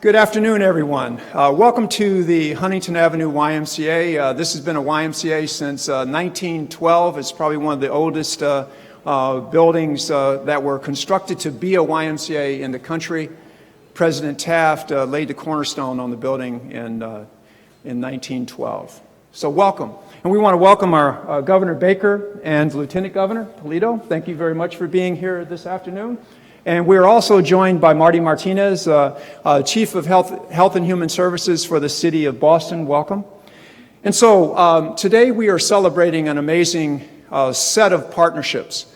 Good afternoon, everyone. Welcome to the Huntington Avenue YMCA. This has been a YMCA since 1912. It's probably one of the oldest buildings that were constructed to be a YMCA in the country. President Taft laid the cornerstone on the building in 1912. So welcome. And we want to welcome our Governor Baker and Lieutenant Governor Polito. Thank you very much for being here this afternoon. And we're also joined by Marty Martinez, Chief of Health and Human Services for the City of Boston. Welcome. And so today we are celebrating an amazing set of partnerships.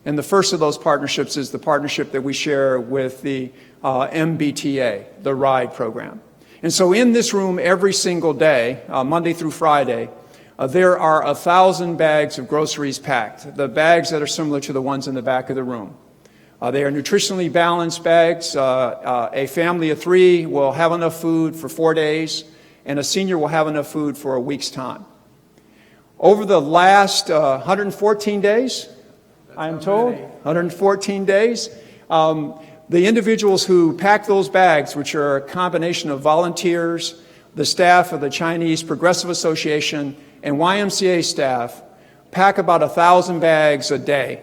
And the first of those partnerships is the partnership that we share with the MBTA, the RIDE program. And so in this room every single day, Monday through Friday, there are 1,000 bags of groceries packed, the bags that are similar to the ones in the back of the room. They are nutritionally balanced bags. A family of 3 will have enough food for 4 days, and a senior will have enough food for a week's time. Over the last 114 days, I am told, 114 days, the individuals who pack those bags, which are a combination of volunteers, the staff of the Chinese Progressive Association, and YMCA staff, pack about 1,000 bags a day.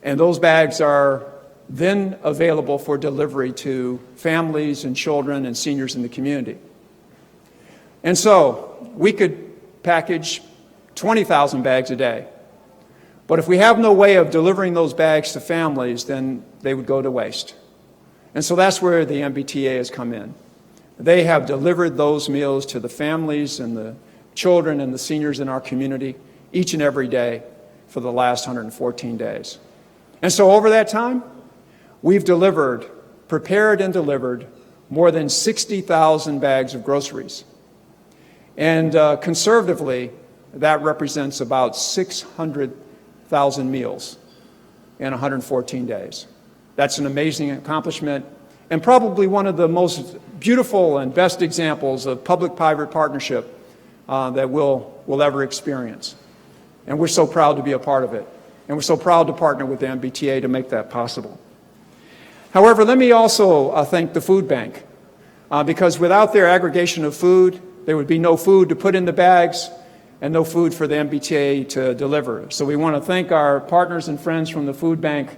And those bags are then available for delivery to families and children and seniors in the community. And so we could package 20,000 bags a day. But if we have no way of delivering those bags to families, then they would go to waste. And so that's where the MBTA has come in. They have delivered those meals to the families and the children and the seniors in our community each and every day for the last 114 days. And so over that time, we've prepared and delivered more than 60,000 bags of groceries. And conservatively, that represents about 600,000 meals in 114 days. That's an amazing accomplishment and probably one of the most beautiful and best examples of public-private partnership that we'll ever experience. And we're so proud to be a part of it. And we're so proud to partner with the MBTA to make that possible. However, let me also thank the food bank, because without their aggregation of food, there would be no food to put in the bags and no food for the MBTA to deliver. So we want to thank our partners and friends from the food bank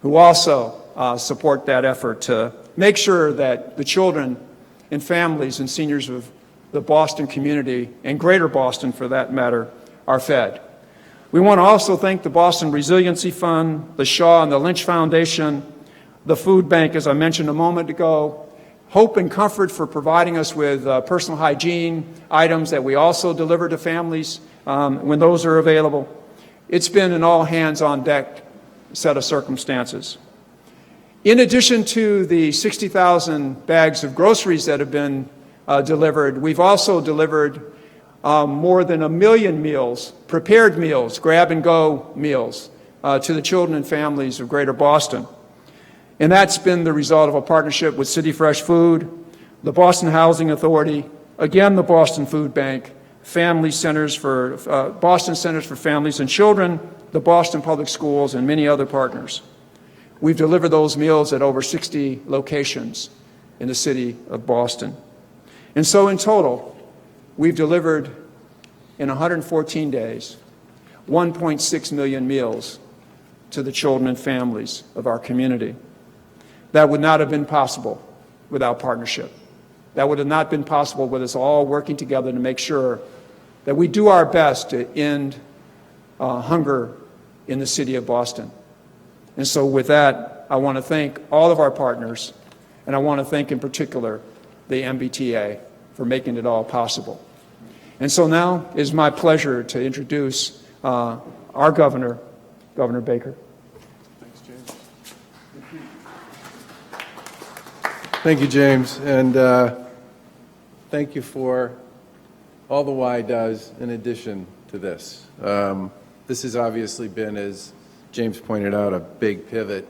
who also support that effort to make sure that the children and families and seniors of the Boston community, and greater Boston for that matter, are fed. We want to also thank the Boston Resiliency Fund, the Shaw and the Lynch Foundation, the Food Bank, as I mentioned a moment ago, Hope and Comfort for providing us with personal hygiene items that we also deliver to families when those are available. It's been an all-hands-on-deck set of circumstances. In addition to the 60,000 bags of groceries that have been delivered, we've also delivered more than 1 million meals, prepared meals, grab-and-go meals, to the children and families of Greater Boston. And that's been the result of a partnership with City Fresh Food, the Boston Housing Authority, again the Boston Food Bank, Boston Centers for Families and Children, the Boston Public Schools, and many other partners. We've delivered those meals at over 60 locations in the city of Boston. And so in total, we've delivered in 114 days 1.6 million meals to the children and families of our community. That would not have been possible without partnership. That would have not been possible with us all working together to make sure that we do our best to end hunger in the city of Boston. And so with that, I want to thank all of our partners, and I want to thank in particular the MBTA for making it all possible. And so now it is my pleasure to introduce our governor, Governor Baker. Thanks, James. Thank you, James, and thank you for all the Y does in addition to this. This has obviously been, as James pointed out, a big pivot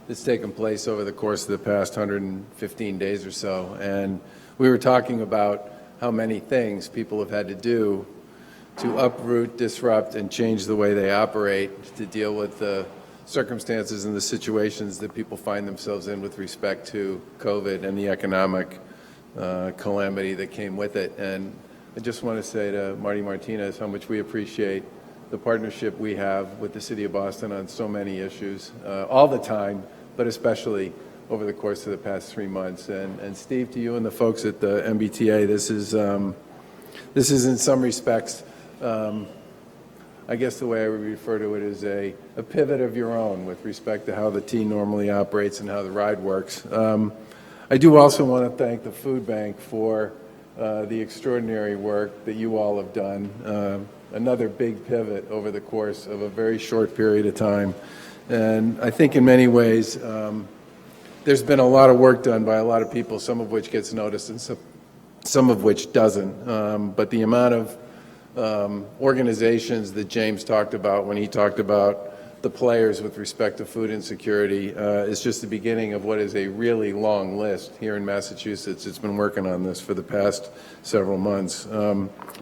that's taken place over the course of the past 115 days or so, and we were talking about how many things people have had to do to uproot, disrupt, and change the way they operate to deal with the circumstances and the situations that people find themselves in with respect to COVID and the economic calamity that came with it. And I just want to say to Marty Martinez how much we appreciate the partnership we have with the City of Boston on so many issues, all the time, but especially over the course of the past 3 months. And Steve, to you and the folks at the MBTA, this is in some respects, I guess the way I would refer to it is a pivot of your own with respect to how the T normally operates and how the ride works. I do also want to thank the food bank for the extraordinary work that you all have done. Another big pivot over the course of a very short period of time. And I think in many ways, there's been a lot of work done by a lot of people, some of which gets noticed and some of which doesn't. But the amount of organizations that James talked about when he talked about the players with respect to food insecurity is just the beginning of what is a really long list here in Massachusetts. It's been working on this for the past several months.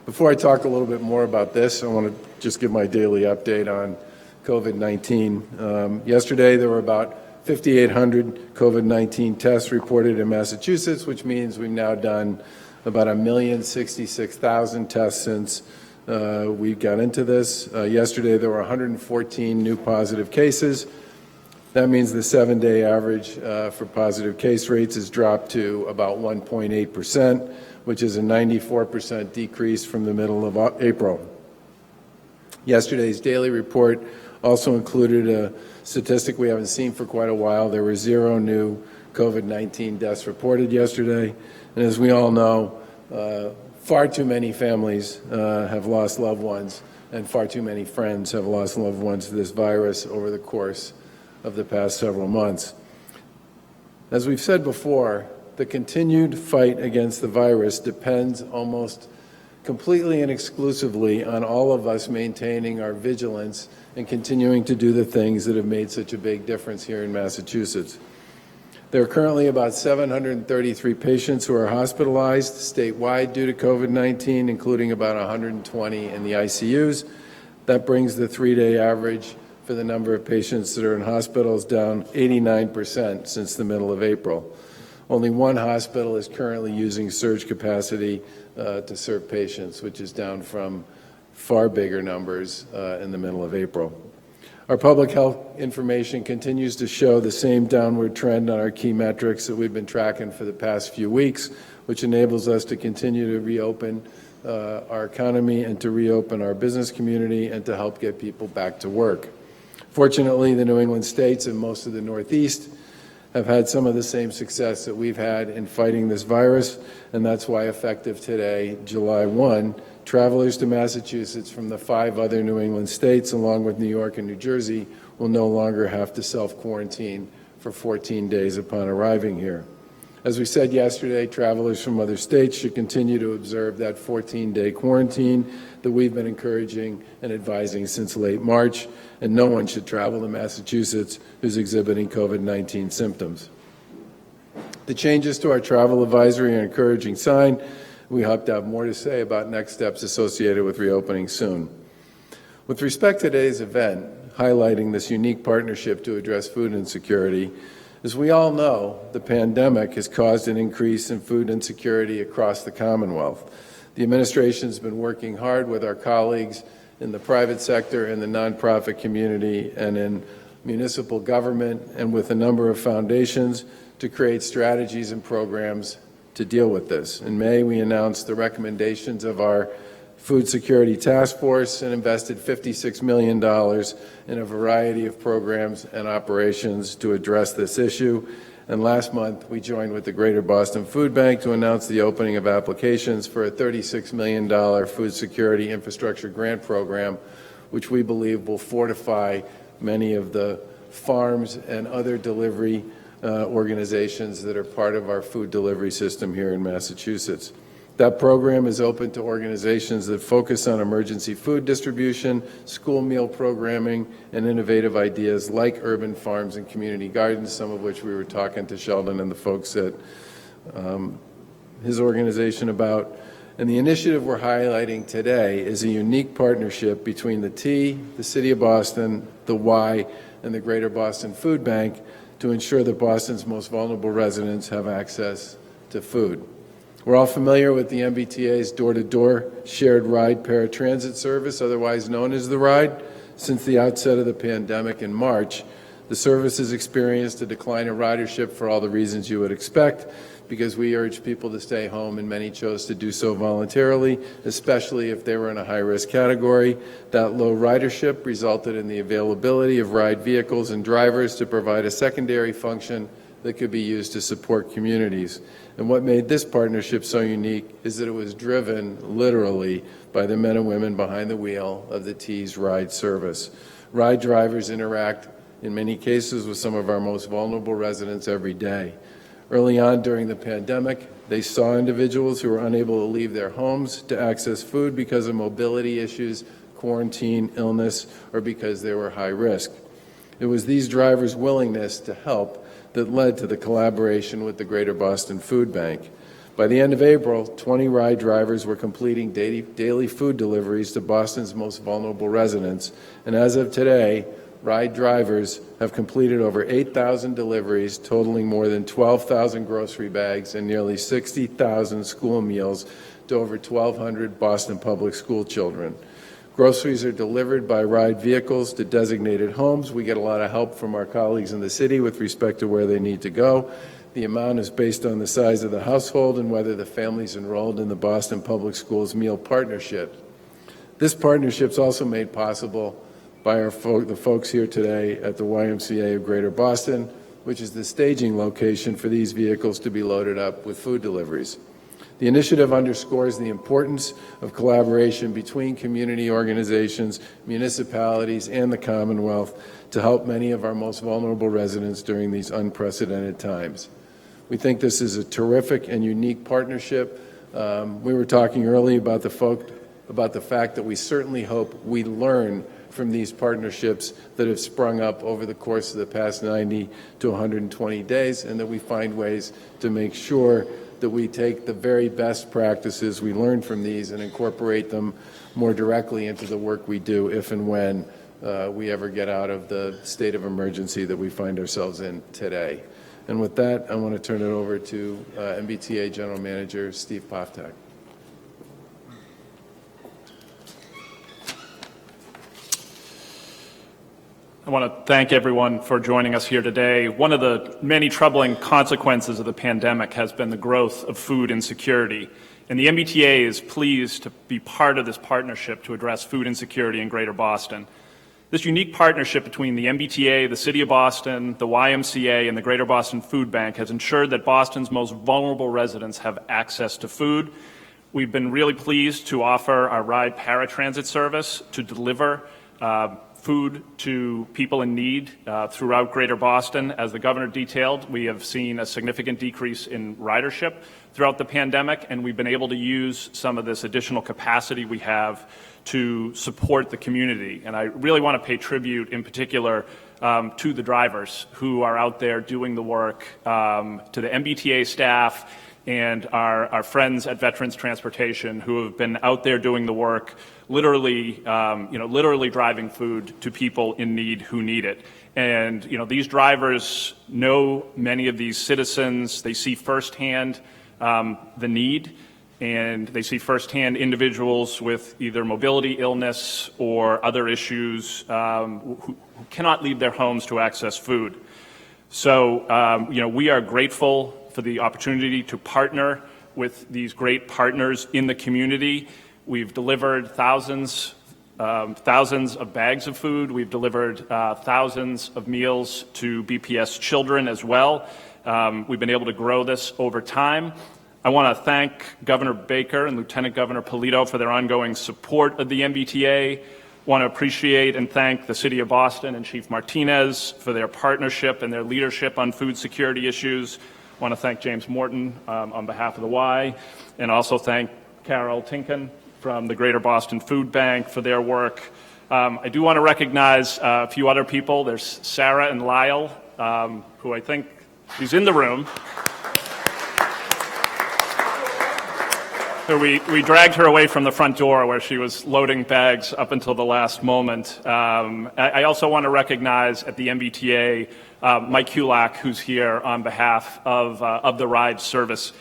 Before I talk a little bit more about this, I want to just give my daily update on COVID-19. Yesterday there were about 5,800 COVID-19 tests reported in Massachusetts, which means we've now done about 1,066,000 tests since we got into this. Yesterday there were 114 new positive cases. That means the 7-day average for positive case rates has dropped to about 1.8%, which is a 94% decrease from the middle of April. Yesterday's daily report also included a statistic we haven't seen for quite a while. There were 0 new COVID-19 deaths reported yesterday. And as we all know, far too many families have lost loved ones, and far too many friends have lost loved ones to this virus over the course of the past several months. As we've said before, the continued fight against the virus depends almost completely and exclusively on all of us maintaining our vigilance and continuing to do the things that have made such a big difference here in Massachusetts. There are currently about 733 patients who are hospitalized statewide due to COVID-19, including about 120 in the ICUs. That brings the 3-day average for the number of patients that are in hospitals down 89% since the middle of April. Only one hospital is currently using surge capacity to serve patients, which is down from far bigger numbers in the middle of April. Our public health information continues to show the same downward trend on our key metrics that we've been tracking for the past few weeks, which enables us to continue to reopen our economy and to reopen our business community and to help get people back to work. Fortunately, the New England states and most of the Northeast have had some of the same success that we've had in fighting this virus, and that's why effective today, July 1, travelers to Massachusetts from the 5 other New England states, along with New York and New Jersey, will no longer have to self-quarantine for 14 days upon arriving here. As we said yesterday, travelers from other states should continue to observe that 14-day quarantine that we've been encouraging and advising since late March, and no one should travel to Massachusetts who's exhibiting COVID-19 symptoms. The changes to our travel advisory are an encouraging sign. We hope to have more to say about next steps associated with reopening soon. With respect to today's event, highlighting this unique partnership to address food insecurity, as we all know, the pandemic has caused an increase in food insecurity across the Commonwealth. The administration has been working hard with our colleagues in the private sector, in the nonprofit community, and in municipal government, and with a number of foundations to create strategies and programs to deal with this. In May, we announced the recommendations of our Food Security Task Force and invested $56 million in a variety of programs and operations to address this issue. And last month, we joined with the Greater Boston Food Bank to announce the opening of applications for a $36 million food security infrastructure grant program, which we believe will fortify many of the farms and other delivery organizations that are part of our food delivery system here in Massachusetts. That program is open to organizations that focus on emergency food distribution, school meal programming, and innovative ideas like urban farms and community gardens, some of which we were talking to Sheldon and the folks at his organization about. And the initiative we're highlighting today is a unique partnership between the T, the City of Boston, the Y, and the Greater Boston Food Bank to ensure that Boston's most vulnerable residents have access to food. We're all familiar with the MBTA's door-to-door shared ride paratransit service, otherwise known as the RIDE. Since the outset of the pandemic in March, the service has experienced a decline in ridership for all the reasons you would expect, because we urged people to stay home and many chose to do so voluntarily, especially if they were in a high-risk category. That low ridership resulted in the availability of ride vehicles and drivers to provide a secondary function that could be used to support communities. And what made this partnership so unique is that it was driven literally by the men and women behind the wheel of the T's ride service. Ride drivers interact in many cases with some of our most vulnerable residents every day. Early on during the pandemic, they saw individuals who were unable to leave their homes to access food because of mobility issues, quarantine, illness, or because they were high risk. It was these drivers' willingness to help that led to the collaboration with the Greater Boston Food Bank. By the end of April, 20 ride drivers were completing daily food deliveries to Boston's most vulnerable residents, and as of today, ride drivers have completed over 8,000 deliveries, totaling more than 12,000 grocery bags and nearly 60,000 school meals to over 1,200 Boston public school children. Groceries are delivered by ride vehicles to designated homes. We get a lot of help from our colleagues in the city with respect to where they need to go. The amount is based on the size of the household and whether the family's enrolled in the Boston Public Schools Meal Partnership. This partnership is also made possible by the folks here today at the YMCA of Greater Boston, which is the staging location for these vehicles to be loaded up with food deliveries. The initiative underscores the importance of collaboration between community organizations, municipalities, and the Commonwealth to help many of our most vulnerable residents during these unprecedented times. We think this is a terrific and unique partnership. We were talking earlier about the fact that we certainly hope we learn from these partnerships that have sprung up over the course of the past 90 to 120 days, and that we find ways to make sure that we take the very best practices we learn from these and incorporate them more directly into the work we do if and when we ever get out of the state of emergency that we find ourselves in today. And with that, I want to turn it over to MBTA General Manager Steve Poftak. I want to thank everyone for joining us here today. One of the many troubling consequences of the pandemic has been the growth of food insecurity. And the MBTA is pleased to be part of this partnership to address food insecurity in Greater Boston. This unique partnership between the MBTA, the City of Boston, the YMCA, and the Greater Boston Food Bank has ensured that Boston's most vulnerable residents have access to food. We've been really pleased to offer our ride paratransit service to deliver food to people in need throughout Greater Boston. As the governor detailed, we have seen a significant decrease in ridership throughout the pandemic, and we've been able to use some of this additional capacity we have to support the community. And I really want to pay tribute in particular to the drivers who are out there doing the work, to the MBTA staff and our friends at Veterans Transportation who have been out there doing the work, literally driving food to people in need who need it. And, these drivers know many of these citizens. They see firsthand the need, and they see firsthand individuals with either mobility illness or other issues who cannot leave their homes to access food. So, we are grateful for the opportunity to partner with these great partners in the community. We've delivered thousands of bags of food. We've delivered thousands of meals to BPS children as well. We've been able to grow this over time. I want to thank Governor Baker and Lieutenant Governor Polito for their ongoing support of the MBTA. I want to appreciate and thank the City of Boston and Chief Martinez for their partnership and their leadership on food security issues. I want to thank James Morton on behalf of the Y, and also thank Carol Tinkin from the Greater Boston Food Bank for their work. I do want to recognize a few other people. There's Sarah and Lyle, who I think is in the room. So we dragged her away from the front door where she was loading bags up until the last moment. I also want to recognize at the MBTA Mike Kulak, who's here on behalf of the ride service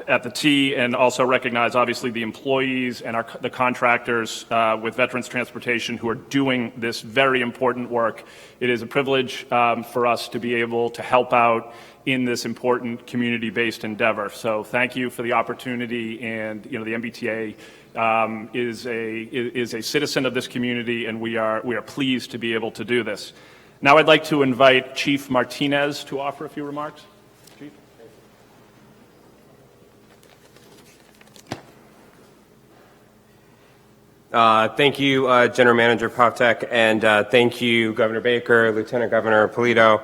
at the T, and also recognize obviously the employees and the contractors with Veterans Transportation who are doing this very important work. It is a privilege for us to be able to help out in this important community-based endeavor. So thank you for the opportunity, and the MBTA is a citizen of this community, and we are pleased to be able to do this. Now I'd like to invite Chief Martinez to offer a few remarks. Chief. Thank you, General Manager Poftak, and thank you, Governor Baker, Lieutenant Governor Polito,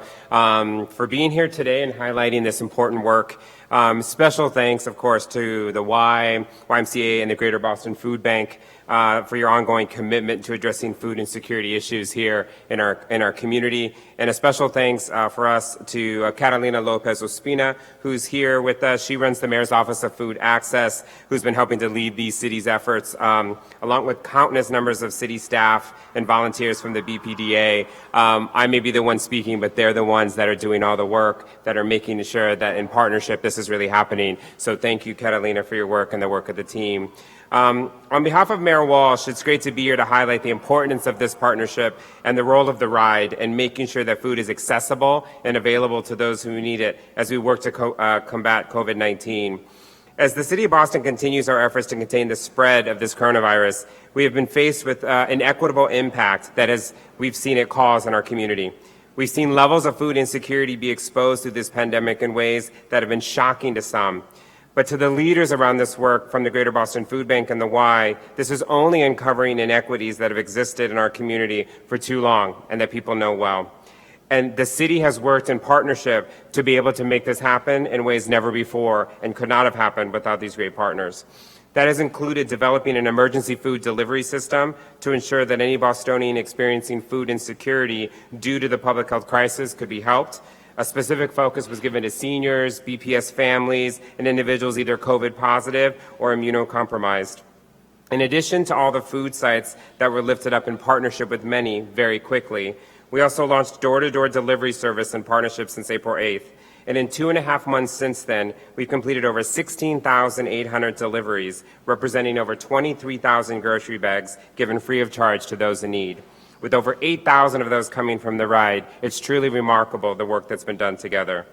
for being here today and highlighting this important work. Special thanks, of course, to the YMCA and the Greater Boston Food Bank for your ongoing commitment to addressing food insecurity issues here in our community. And a special thanks for us to Catalina Lopez Ospina, who's here with us. She runs the Mayor's Office of Food Access, who's been helping to lead these city's efforts, along with countless numbers of city staff and volunteers from the BPDA. I may be the one speaking, but they're the ones that are doing all the work, that are making sure that in partnership this is really happening. So thank you, Catalina, for your work and the work of the team. On behalf of Mayor Walsh, it's great to be here to highlight the importance of this partnership and the role of the ride and making sure that food is accessible and available to those who need it as we work to combat COVID-19. As the City of Boston continues our efforts to contain the spread of this coronavirus, we have been faced with an inequitable impact that we've seen it cause in our community. We've seen levels of food insecurity be exposed through this pandemic in ways that have been shocking to some. But to the leaders around this work from the Greater Boston Food Bank and the Y, this is only uncovering inequities that have existed in our community for too long and that people know well. And the city has worked in partnership to be able to make this happen in ways never before and could not have happened without these great partners. That has included developing an emergency food delivery system to ensure that any Bostonian experiencing food insecurity due to the public health crisis could be helped. A specific focus was given to seniors, BPS families, and individuals either COVID positive or immunocompromised. In addition to all the food sites that were lifted up in partnership with many very quickly, we also launched door-to-door delivery service in partnership since April 8th. And in 2.5 months since then, we've completed over 16,800 deliveries, representing over 23,000 grocery bags given free of charge to those in need. With over 8,000 of those coming from the ride, it's truly remarkable the work that's been done together.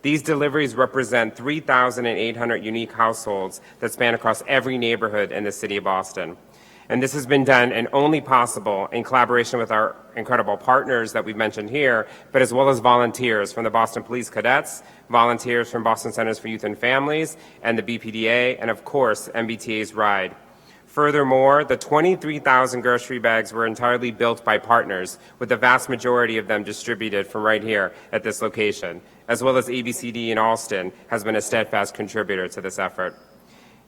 These deliveries represent 3,800 unique households that span across every neighborhood in the city of Boston. And this has been done and only possible in collaboration with our incredible partners that we've mentioned here, but as well as volunteers from the Boston Police Cadets, volunteers from Boston Centers for Youth and Families, and the BPDA, and of course, MBTA's RIDE. Furthermore, the 23,000 grocery bags were entirely built by partners, with the vast majority of them distributed from right here at this location, as well as ABCD in Allston has been a steadfast contributor to this effort.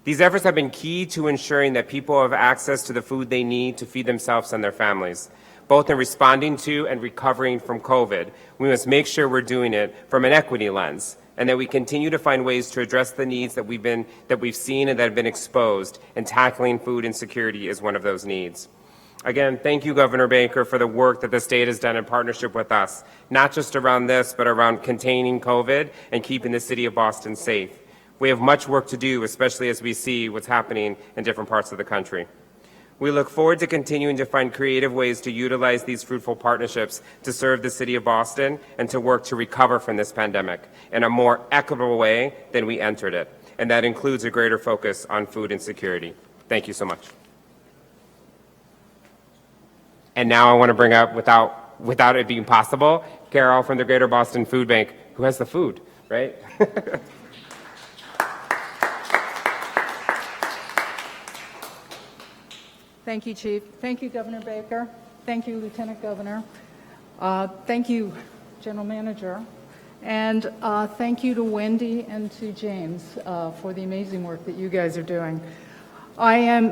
These efforts have been key to ensuring that people have access to the food they need to feed themselves and their families. Both in responding to and recovering from COVID, we must make sure we're doing it from an equity lens, and that we continue to find ways to address the needs that we've seen and that have been exposed, and tackling food insecurity is one of those needs. Again, thank you, Governor Baker, for the work that the state has done in partnership with us, not just around this, but around containing COVID and keeping the city of Boston safe. We have much work to do, especially as we see what's happening in different parts of the country. We look forward to continuing to find creative ways to utilize these fruitful partnerships to serve the city of Boston and to work to recover from this pandemic in a more equitable way than we entered it. And that includes a greater focus on food insecurity. Thank you so much. And now I want to bring up, without it being possible, Carol from the Greater Boston Food Bank, who has the food, right? Thank you, Chief. Thank you, Governor Baker. Thank you, Lieutenant Governor. Thank you, General Manager. And thank you to Wendy and to James for the amazing work that you guys are doing. I am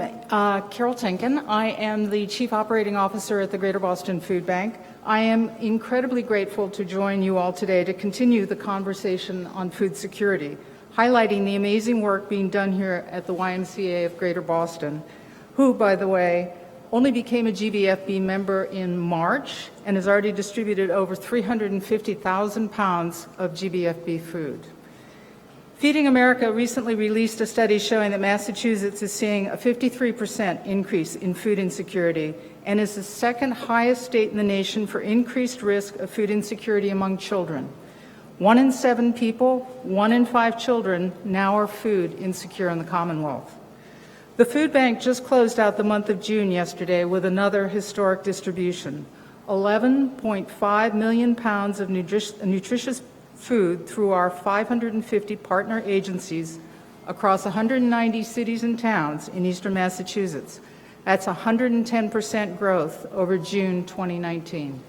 Carol Tenkin. I am the Chief Operating Officer at the Greater Boston Food Bank. I am incredibly grateful to join you all today to continue the conversation on food security. highlighting the amazing work being done here at the YMCA of Greater Boston, who, by the way, only became a GBFB member in March and has already distributed over 350,000 pounds of GBFB food. Feeding America recently released a study showing that Massachusetts is seeing a 53% increase in food insecurity and is the second highest state in the nation for increased risk of food insecurity among children. 1 in 7 people, 1 in 5 children now are food insecure in the Commonwealth. The food bank just closed out the month of June yesterday with another historic distribution, 11.5 million pounds of nutritious food through our 550 partner agencies across 190 cities and towns in eastern Massachusetts. That's 110% growth over June 2019.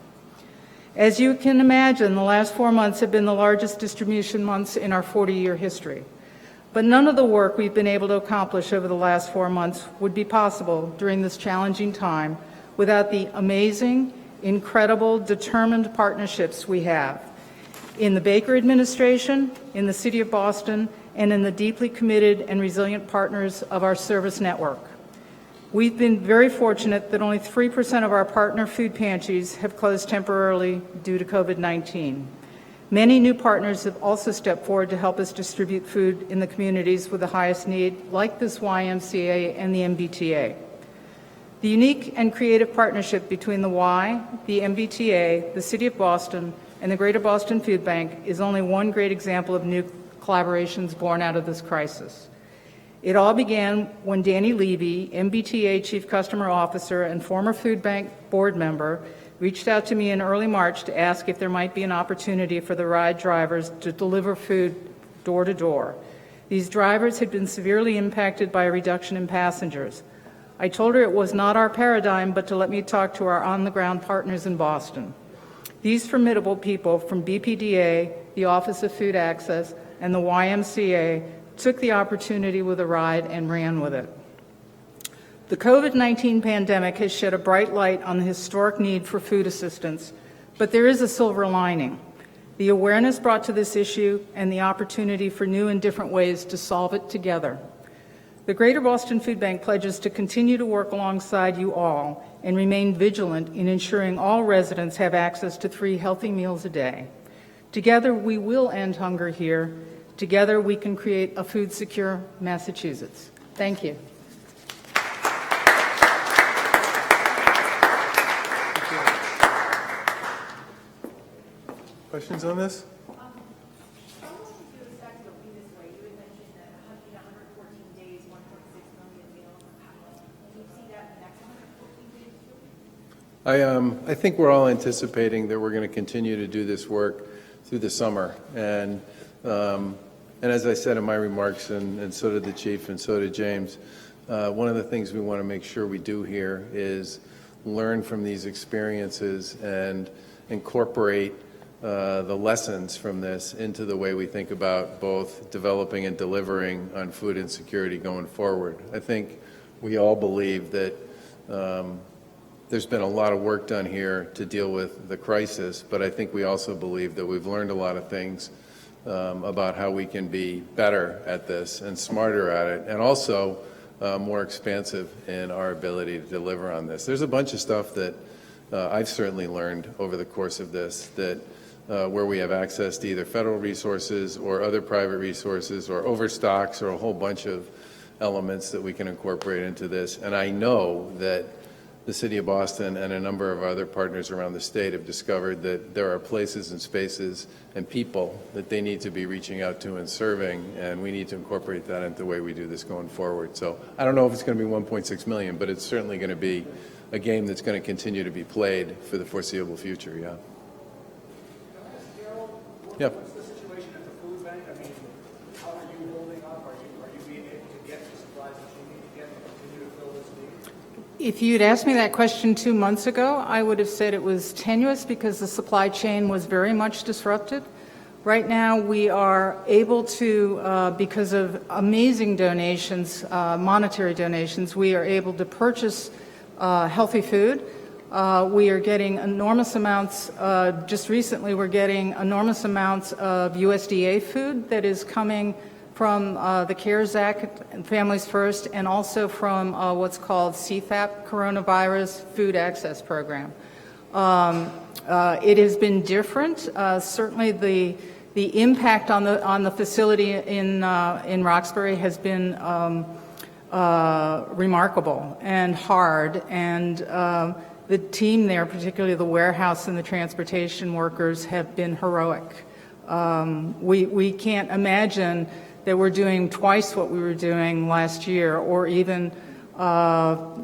As you can imagine, the last 4 months have been the largest distribution months in our 40-year history. But none of the work we've been able to accomplish over the last 4 months would be possible during this challenging time without the amazing, incredible, determined partnerships we have in the Baker administration, in the City of Boston, and in the deeply committed and resilient partners of our service network. We've been very fortunate that only 3% of our partner food pantries have closed temporarily due to COVID-19. Many new partners have also stepped forward to help us distribute food in the communities with the highest need, like this YMCA and the MBTA. The unique and creative partnership between the Y, the MBTA, the City of Boston, and the Greater Boston Food Bank is only one great example of new collaborations born out of this crisis. It all began when Danny Levy, MBTA Chief Customer Officer and former food bank board member, reached out to me in early March to ask if there might be an opportunity for the ride drivers to deliver food door to door. These drivers had been severely impacted by a reduction in passengers. I told her it was not our paradigm, but to let me talk to our on-the-ground partners in Boston. These formidable people from BPDA, the Office of Food Access, and the YMCA took the opportunity with a ride and ran with it. The COVID-19 pandemic has shed a bright light on the historic need for food assistance, but there is a silver lining. The awareness brought to this issue and the opportunity for new and different ways to solve it together. The Greater Boston Food Bank pledges to continue to work alongside you all and remain vigilant in ensuring all residents have access to 3 healthy meals a day. Together, we will end hunger here. Together, we can create a food-secure Massachusetts. Thank you. Questions on this? I think we're all anticipating that we're going to continue to do this work through the summer. And as I said in my remarks, and so did the Chief and so did James, one of the things we want to make sure we do here is learn from these experiences and incorporate the lessons from this into the way we think about both developing and delivering on food insecurity going forward. I think we all believe that there's been a lot of work done here to deal with the crisis, but I think we also believe that we've learned a lot of things about how we can be better at this and smarter at it, and also more expansive in our ability to deliver on this. There's a bunch of stuff that I've certainly learned over the course of this that where we have access to either federal resources or other private resources or overstocks or a whole bunch of elements that we can incorporate into this. And I know that the City of Boston and a number of other partners around the state have discovered that there are places and spaces and people that they need to be reaching out to and serving, and we need to incorporate that into the way we do this going forward. So I don't know if it's going to be 1.6 million, but it's certainly going to be a game that's going to continue to be played for the foreseeable future, yeah. Yeah. What's the situation at the food bank? I mean, how are you holding up? Are you being able to get the supplies that you need to get to continue to fill this need? If you'd asked me that question 2 months ago, I would have said it was tenuous because the supply chain was very much disrupted. Right now, we are able to, because of amazing donations, monetary donations, we are able to purchase healthy food. We are getting enormous amounts, just recently we're getting enormous amounts of USDA food that is coming from the CARES Act and Families First, and also from what's called CFAP, Coronavirus Food Access Program. It has been different. Certainly the impact on the facility in Roxbury has been remarkable and hard, and the team there, particularly the warehouse and the transportation workers, have been heroic. We can't imagine that we're doing twice what we were doing last year, or even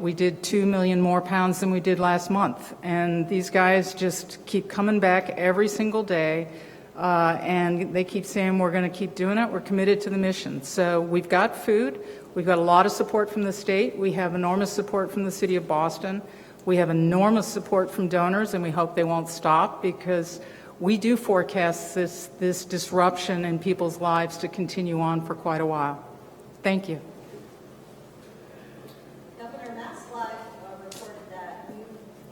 we did 2 million more pounds than we did last month. And these guys just keep coming back every single day, and they keep saying, we're going to keep doing it. We're committed to the mission. So we've got food. We've got a lot of support from the state. We have enormous support from the city of Boston. We have enormous support from donors, and we hope they won't stop, because we do forecast this disruption in people's lives to continue on for quite a while. Thank you. Governor, Mass Live reported that you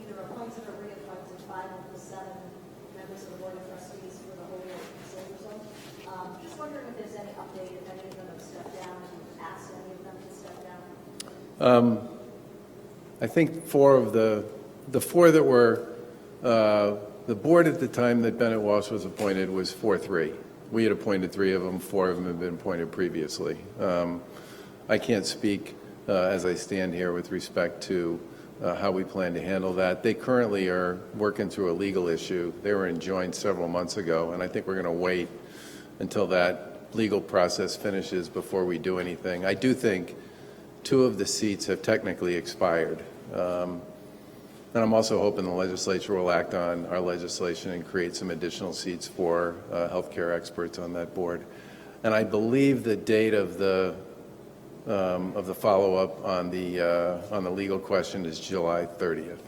either appointed or reappointed 5 of the 7 members of the Board of Trustees for the whole Silver Zone. Just wondering if there's any update, if any of them have stepped down, and you've asked any of them to step down. I think 4 of the 4 that were, the board at the time that Bennett Walsh was appointed was 4-3. We had appointed 3 of them, 4 of them had been appointed previously. I can't speak as I stand here with respect to how we plan to handle that. They currently are working through a legal issue. They were enjoined several months ago, and I think we're going to wait until that legal process finishes before we do anything. I do think 2 of the seats have technically expired. And I'm also hoping the legislature will act on our legislation and create some additional seats for healthcare experts on that board. And I believe the date of the follow-up on the legal question is July 30th.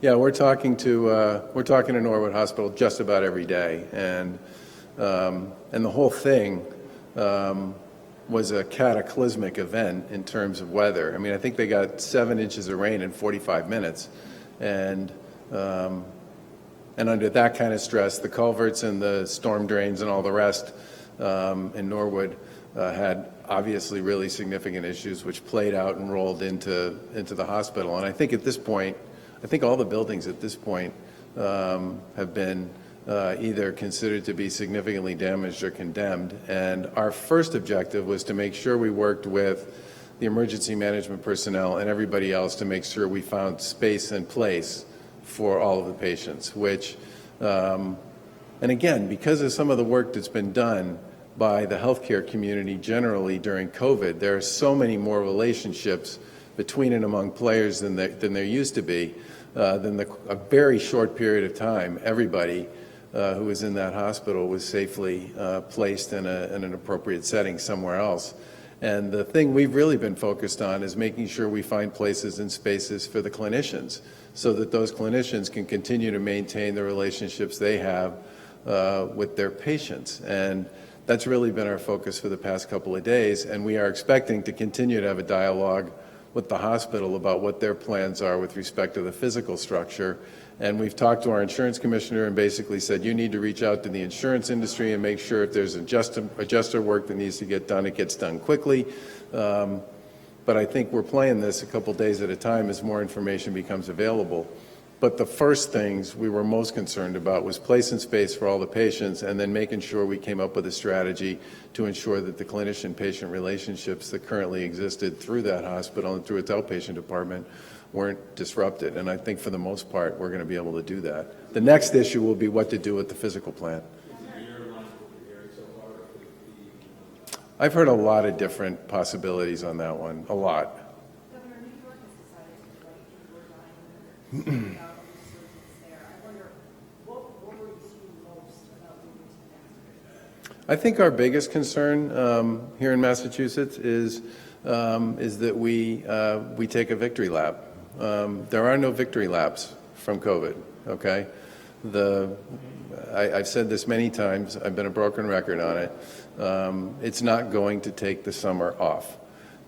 Yeah, we're talking to Norwood Hospital just about every day, and the whole thing was a cataclysmic event in terms of weather. I mean, I think they got 7 inches of rain in 45 minutes, and under that kind of stress, the culverts and the storm drains and all the rest in Norwood had obviously really significant issues, which played out and rolled into the hospital. And I think at this point, I think all the buildings at this point have been either considered to be significantly damaged or condemned. And our first objective was to make sure we worked with the emergency management personnel and everybody else to make sure we found space and place for all of the patients, which, and again, because of some of the work that's been done by the healthcare community generally during COVID, there are so many more relationships between and among players than there used to be. A very short period of time, everybody who was in that hospital was safely placed in an appropriate setting somewhere else. And the thing we've really been focused on is making sure we find places and spaces for the clinicians so that those clinicians can continue to maintain the relationships they have with their patients. And that's really been our focus for the past couple of days, and we are expecting to continue to have a dialogue with the hospital about what their plans are with respect to the physical structure. And we've talked to our insurance commissioner and basically said, you need to reach out to the insurance industry and make sure if there's adjuster work that needs to get done, it gets done quickly. But I think we're playing this a couple days at a time as more information becomes available. But the first things we were most concerned about was place and space for all the patients, and then making sure we came up with a strategy to ensure that the clinician-patient relationships that currently existed through that hospital and through its outpatient department weren't disrupted. And I think for the most part, we're going to be able to do that. The next issue will be what to do with the physical plant. I've heard a lot of different possibilities on that one, a lot. I think our biggest concern here in Massachusetts is that we take a victory lap. There are no victory laps from COVID. Okay, I've said this many times. I've been a broken record on it. It's not going to take the summer off,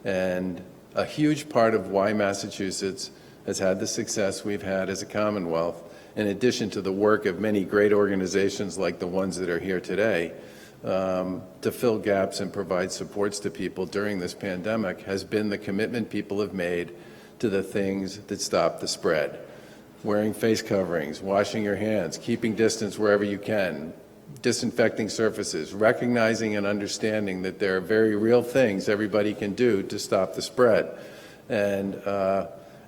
and a huge part of why Massachusetts has had the success we've had as a Commonwealth, in addition to the work of many great organizations like the ones that are here today, to fill gaps and provide supports to people during this pandemic, has been the commitment people have made to the things that stop the spread. Wearing face coverings, washing your hands, keeping distance wherever you can, disinfecting surfaces, recognizing and understanding that there are very real things everybody can do to stop the spread. And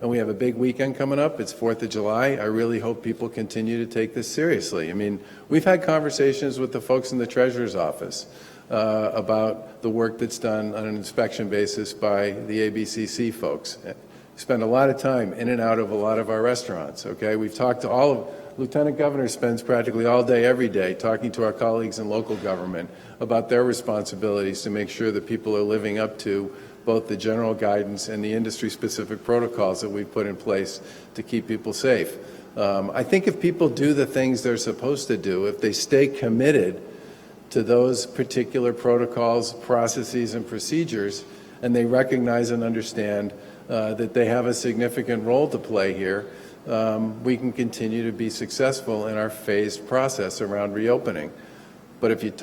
we have a big weekend coming up. It's 4th of July. I really hope people continue to take this seriously. I mean, we've had conversations with the folks in the Treasurer's office about the work that's done on an inspection basis by the ABCC folks. Spend a lot of time in and out of a lot of our restaurants, okay? We've talked to all of, Lieutenant Governor spends practically all day, every day, talking to our colleagues in local government about their responsibilities to make sure that people are living up to both the general guidance and the industry-specific protocols that we've put in place to keep people safe. I think if people do the things they're supposed to do, if they stay committed to those particular protocols, processes, and procedures, and they recognize and understand that they have a significant role to play here, we can continue to be successful in our phased process around reopening. But if you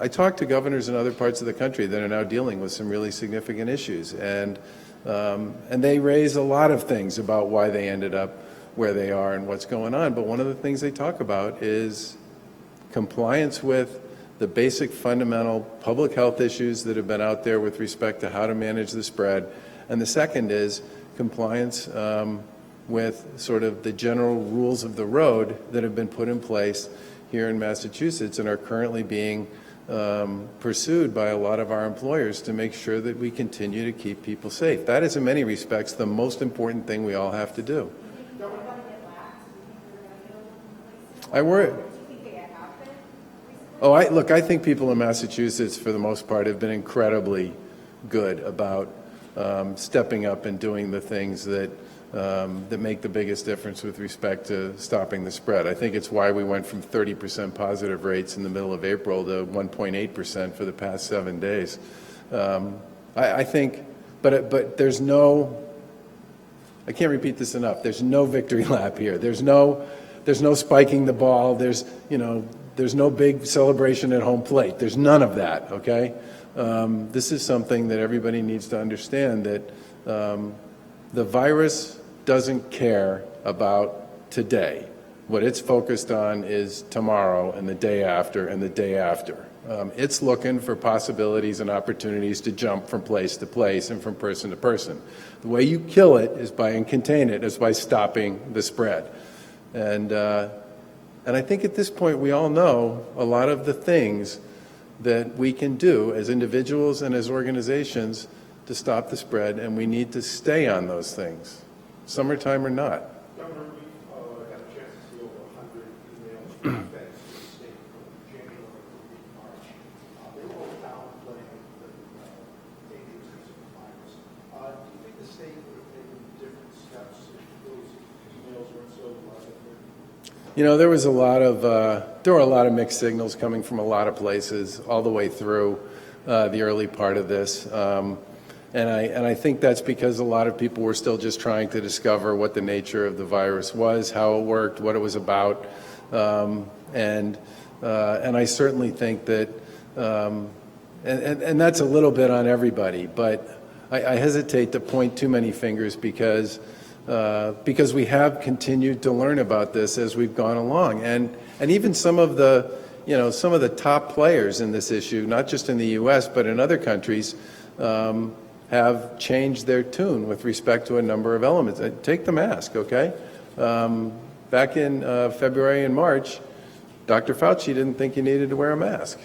I talk to governors in other parts of the country that are now dealing with some really significant issues, and they raise a lot of things about why they ended up where they are and what's going on. But one of the things they talk about is compliance with the basic fundamental public health issues that have been out there with respect to how to manage the spread. And the second is compliance with sort of the general rules of the road that have been put in place here in Massachusetts and are currently being pursued by a lot of our employers to make sure that we continue to keep people safe. That is, in many respects, the most important thing we all have to do. I worry. Oh, look, I think people in Massachusetts, for the most part, have been incredibly good about stepping up and doing the things that make the biggest difference with respect to stopping the spread. I think it's why we went from 30% positive rates in the middle of April to 1.8% for the past 7 days. I think, but there's no, I can't repeat this enough, there's no victory lap here. There's no spiking the ball. There's no big celebration at home plate. There's none of that, okay? This is something that everybody needs to understand, that the virus doesn't care about today. What it's focused on is tomorrow and the day after and the day after. It's looking for possibilities and opportunities to jump from place to place and from person to person. The way you kill it is and contain it is by stopping the spread. And I think at this point we all know a lot of the things that we can do as individuals and as organizations to stop the spread, and we need to stay on those things, summertime or not. Governor, we've had a chance to see over 100 emails from the state from January through March. They were all downplaying the dangerousness of the virus. Do you think the state would have taken different steps if those emails weren't so widespread? You know, there were a lot of mixed signals coming from a lot of places all the way through the early part of this. And I think that's because a lot of people were still just trying to discover what the nature of the virus was, how it worked, what it was about. And I certainly think that, and that's a little bit on everybody, but I hesitate to point too many fingers because we have continued to learn about this as we've gone along. And even some of the top players in this issue, not just in the U.S., but in other countries, have changed their tune with respect to a number of elements. Take the mask, okay? Back in February and March, Dr. Fauci didn't think you needed to wear a mask.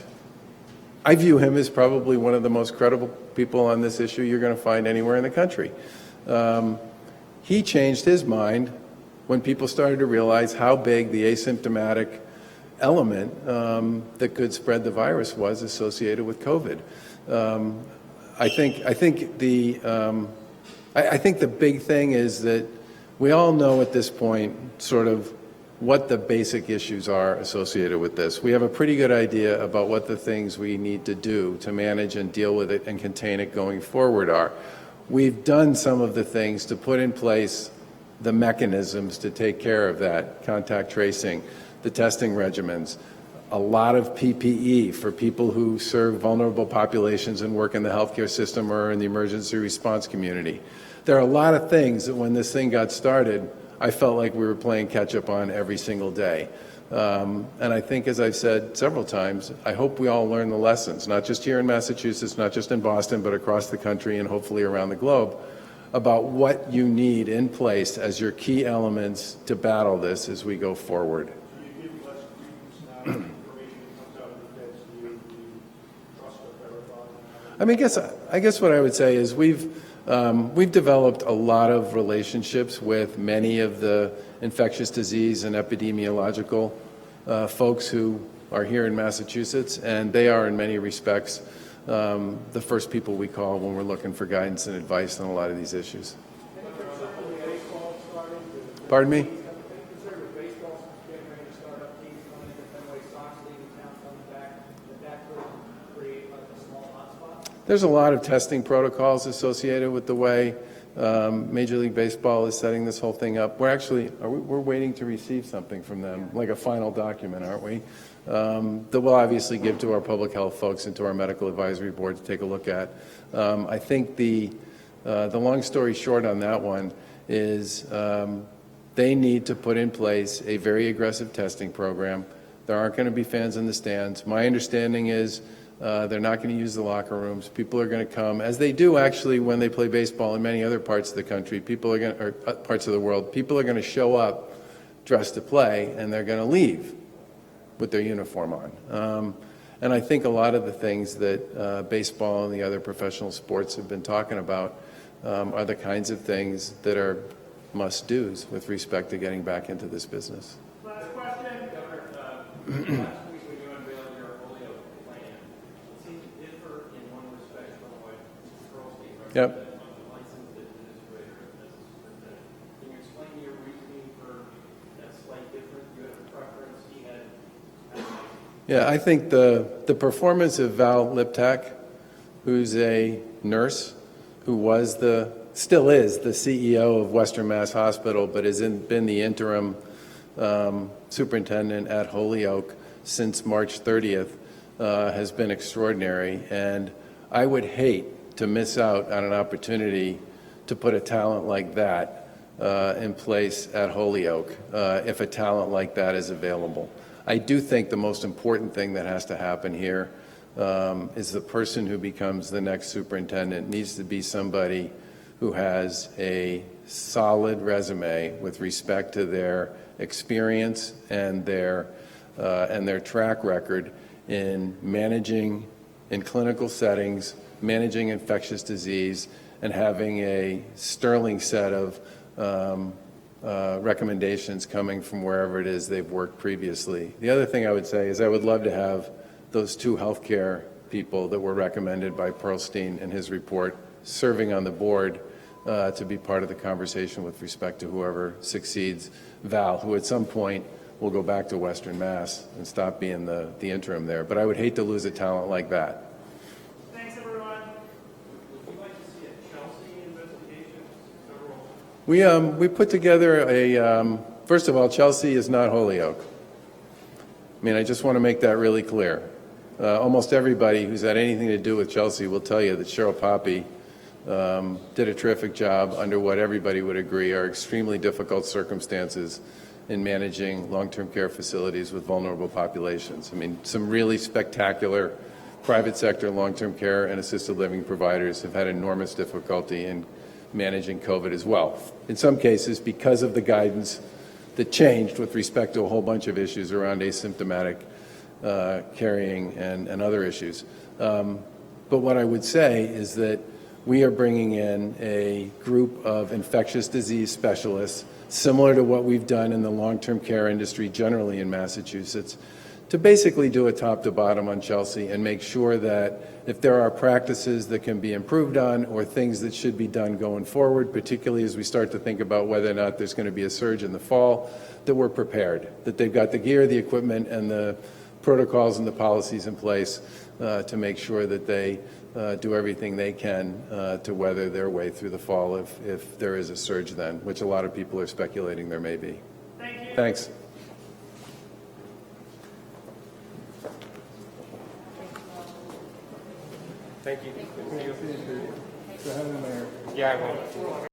I view him as probably one of the most credible people on this issue you're going to find anywhere in the country. He changed his mind when people started to realize how big the asymptomatic element that could spread the virus was associated with COVID. I think the big thing is that we all know at this point sort of what the basic issues are associated with this. We have a pretty good idea about what the things we need to do to manage and deal with it and contain it going forward are. we've done some of the things to put in place the mechanisms to take care of that, contact tracing, the testing regimens, a lot of PPE for people who serve vulnerable populations and work in the healthcare system or in the emergency response community. There are a lot of things that when this thing got started, I felt like we were playing catch up on every single day. And I think, as I've said several times, I hope we all learn the lessons, not just here in Massachusetts, not just in Boston, but across the country and hopefully around the globe, about what you need in place as your key elements to battle this as we go forward. You give less credence now to information that comes out of the feds. Do you trust or verify? I mean, I guess what I would say is we've developed a lot of relationships with many of the infectious disease and epidemiological folks who are here in Massachusetts, and they are in many respects the first people we call when we're looking for guidance and advice on a lot of these issues. Pardon me? There's a lot of testing protocols associated with the way Major League Baseball is setting this whole thing up. We're waiting to receive something from them, like a final document, aren't we? That we'll obviously give to our public health folks and to our medical advisory board to take a look at. I think the long story short on that one is they need to put in place a very aggressive testing program. There aren't going to be fans in the stands. My understanding is they're not going to use the locker rooms. People are going to come, as they do actually when they play baseball in many other parts of the country, or parts of the world. People are going to show up dressed to play, and they're going to leave with their uniform on. And I think a lot of the things that baseball and the other professional sports have been talking about are the kinds of things that are must-dos with respect to getting back into this business. Last question. Governor, last week when you unveiled your Holyoke plan, it seemed to differ in one respect from what Pearlstein represented on the licensed administrator as a superintendent. Can you explain your reasoning for that slight difference? You had a preference, he had. Yeah, I think the performance of Val Liptak, who's a nurse, who still is the CEO of Western Mass Hospital, but has been the interim superintendent at Holyoke since March 30th, has been extraordinary. And I would hate to miss out on an opportunity to put a talent like that in place at Holyoke if a talent like that is available. I do think the most important thing that has to happen here is the person who becomes the next superintendent needs to be somebody who has a solid resume with respect to their experience and their track record in managing in clinical settings, managing infectious disease, and having a sterling set of recommendations coming from wherever it is they've worked previously. The other thing I would say is I would love to have those two healthcare people that were recommended by Pearlstein in his report serving on the board to be part of the conversation with respect to whoever succeeds Val, who at some point will go back to Western Mass and stop being the interim there. But I would hate to lose a talent like that. Thanks, everyone. Would you like to see a Chelsea investigation? We put together first of all, Chelsea is not Holyoke. I mean, I just want to make that really clear. Almost everybody who's had anything to do with Chelsea will tell you that Cheryl Poppy did a terrific job under what everybody would agree are extremely difficult circumstances in managing long-term care facilities with vulnerable populations. I mean, some really spectacular private sector long-term care and assisted living providers have had enormous difficulty in managing COVID as well. In some cases, because of the guidance that changed with respect to a whole bunch of issues around asymptomatic carrying and other issues. But what I would say is that we are bringing in a group of infectious disease specialists, similar to what we've done in the long-term care industry generally in Massachusetts, to basically do a top-to-bottom on Chelsea and make sure that if there are practices that can be improved on or things that should be done going forward, particularly as we start to think about whether or not there's going to be a surge in the fall, that we're prepared, that they've got the gear, the equipment, and the protocols and the policies in place to make sure that they do everything they can to weather their way through the fall if there is a surge then, which a lot of people are speculating there may be. Thank you. Thanks. Thank you. So, Yeah, I will.